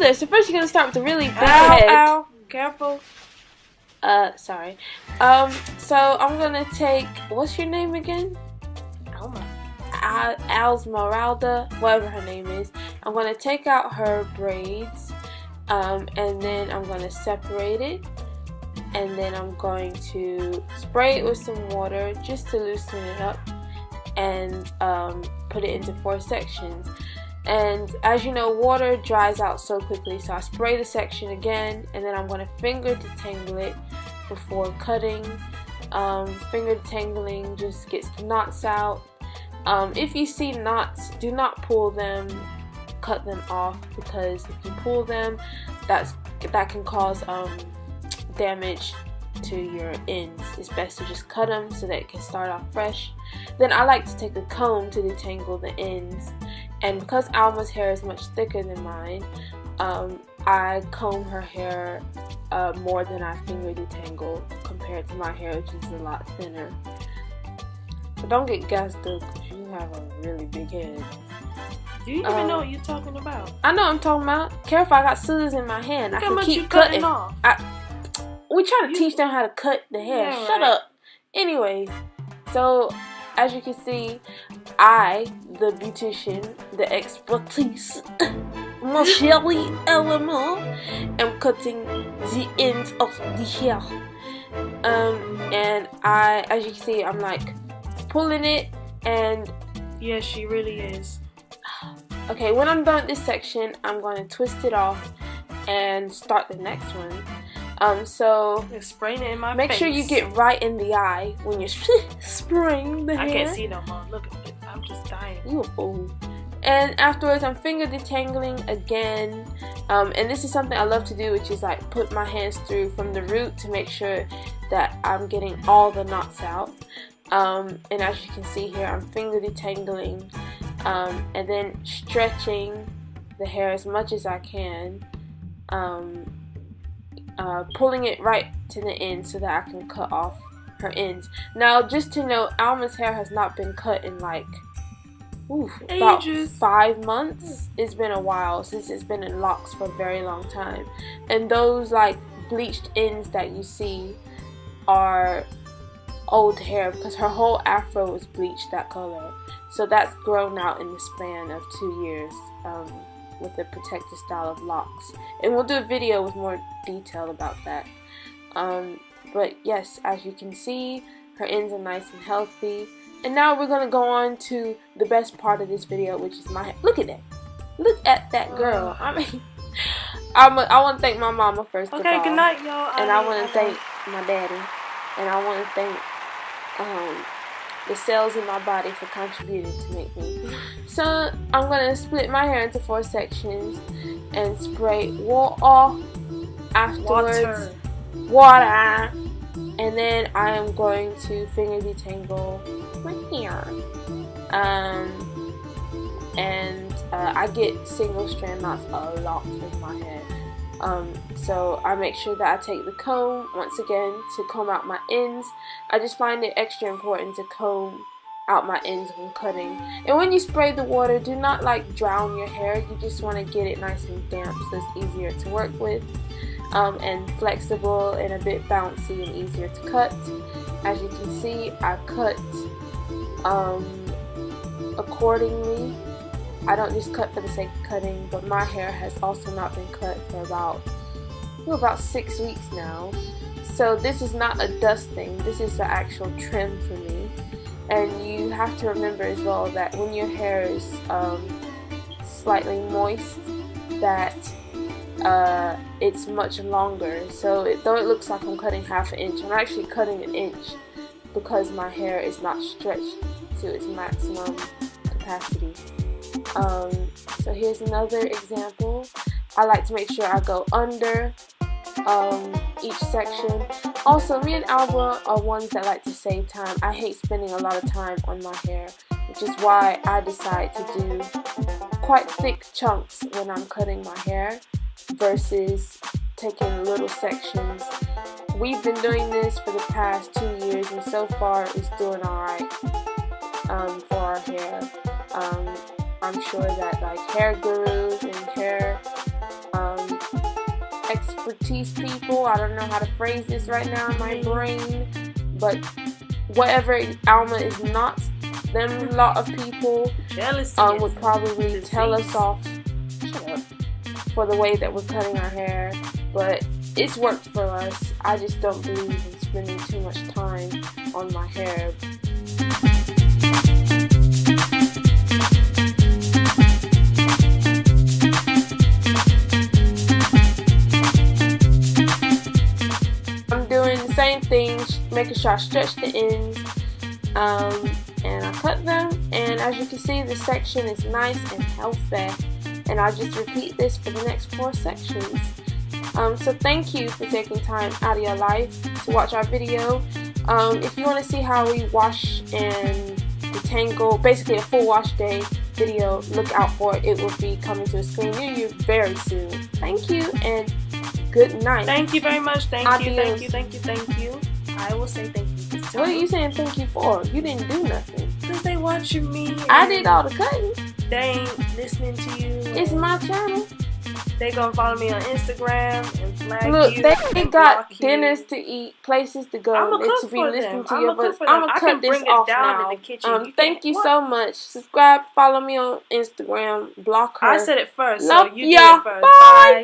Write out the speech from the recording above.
this. So first you're gonna start with the really big head. Ow, careful. Sorry. So I'm gonna take, what's your name again? Alma. Esmeralda, whatever her name is. I'm gonna take out her braids, and then I'm gonna separate it, and then I'm going to spray it with some water just to loosen it up, and put it into 4 sections. And as you know, water dries out so quickly, so I spray the section again, and then I'm going to finger detangle it before cutting. Finger detangling just gets the knots out. If you see knots, do not pull them, cut them off, because if you pull them, that can cause damage to your ends. It's best to just cut them so that it can start off fresh. Then I like to take a comb to detangle the ends, and because Alma's hair is much thicker than mine, I comb her hair more than I finger detangle compared to my hair, which is a lot thinner. But don't get gassed up because you have a really big head. Do you even know what you're talking about? I know what I'm talking about. Careful, I got scissors in my hand. Look I how can much keep you cutting. off. We try to teach them how to cut the hair. Yeah, Shut right. up. Anyways, so as you can see, I, the beautician, the expertise, Shea Butter, am cutting the ends of the hair. And as you can see, I'm like pulling it, and yeah, she really is. okay, when I'm done with this section, I'm going to twist it off and start the next one. So you're spraying it in my make face. sure you get right in the eye when you're spraying the hair. I can't see no more. Look at it. I'm just dying. You a fool. And afterwards, I'm finger detangling again. And this is something I love to do, which is like put my hands through from the root to make sure that I'm getting all the knots out. And as you can see here, I'm finger detangling, and then stretching the hair as much as I can. Pulling it right to the end so that I can cut off her ends. Now, just to note, Alma's hair has not been cut in like about 5 months. It's been a while since it's been in locks for a very long time. And those like bleached ends that you see are old hair because her whole afro was bleached that color. So that's grown out in the span of 2 years. With a protective style of locks, and we'll do a video with more detail about that. But yes, as you can see, her ends are nice and healthy. And now we're gonna go on to the best part of this video, which is my hair. Look at that! Look at that girl! I mean, I want to thank my mama first of all. Okay, good night, y'all. And I want to thank my daddy, and I want to thank the cells in my body for contributing to make me. So I'm gonna split my hair into 4 sections and spray water afterwards. Water. And then I am going to finger detangle my hair. I get single strand knots a lot with my hair. So I make sure that I take the comb once again to comb out my ends. I just find it extra important to comb out my ends when cutting. And when you spray the water, do not like drown your hair. You just want to get it nice and damp so it's easier to work with, and flexible and a bit bouncy and easier to cut. As you can see, I cut accordingly. I don't just cut for the sake of cutting, but my hair has also not been cut for about 6 weeks now. So this is not a dusting, this is the actual trim for me. And you have to remember as well that when your hair is slightly moist, that it's much longer. So though it looks like I'm cutting ½ an inch, I'm actually cutting 1 inch because my hair is not stretched to its maximum capacity. So here's another example. I like to make sure I go under each section. Also, me and Alma are ones that like to save time. I hate spending a lot of time on my hair, which is why I decide to do quite thick chunks when I'm cutting my hair versus taking little sections. We've been doing this for the past 2 years, and so far it's doing alright for our hair. I'm sure that like hair gurus and hair expertise people. I don't know how to phrase this right now in my brain, but whatever Alma is not, them a lot of people would probably tell us off for the way that we're cutting our hair, but it's worked for us. I just don't believe in spending too much time on my hair. I'm doing the same thing, making sure I stretch the ends, and I cut them, and as you can see, the section is nice and healthy, and I'll just repeat this for the next 4 sections. So thank you for taking time out of your life to watch our video. If you want to see how we wash and detangle, basically a full wash day video, look out for it. It will be coming to a screen near you very soon. Thank you and good night. Thank you very much. Thank Adios. you, thank you, thank you, thank you. I will say thank you. What are you saying thank you for? You didn't do nothing. Because they watching me. I did all the cutting. They ain't listening to you. It's my channel. They gonna follow me on Instagram and flag Look, you. they got dinners to eat, places to go. I'ma They cook should be for listening them. to I'ma your cook voice. for them. I'm gonna I cut can this bring it off down now. in the kitchen. Thank you what? so much. Subscribe, follow me on Instagram, block her. I said it first, Love so you ya. did it first. Bye. Bye.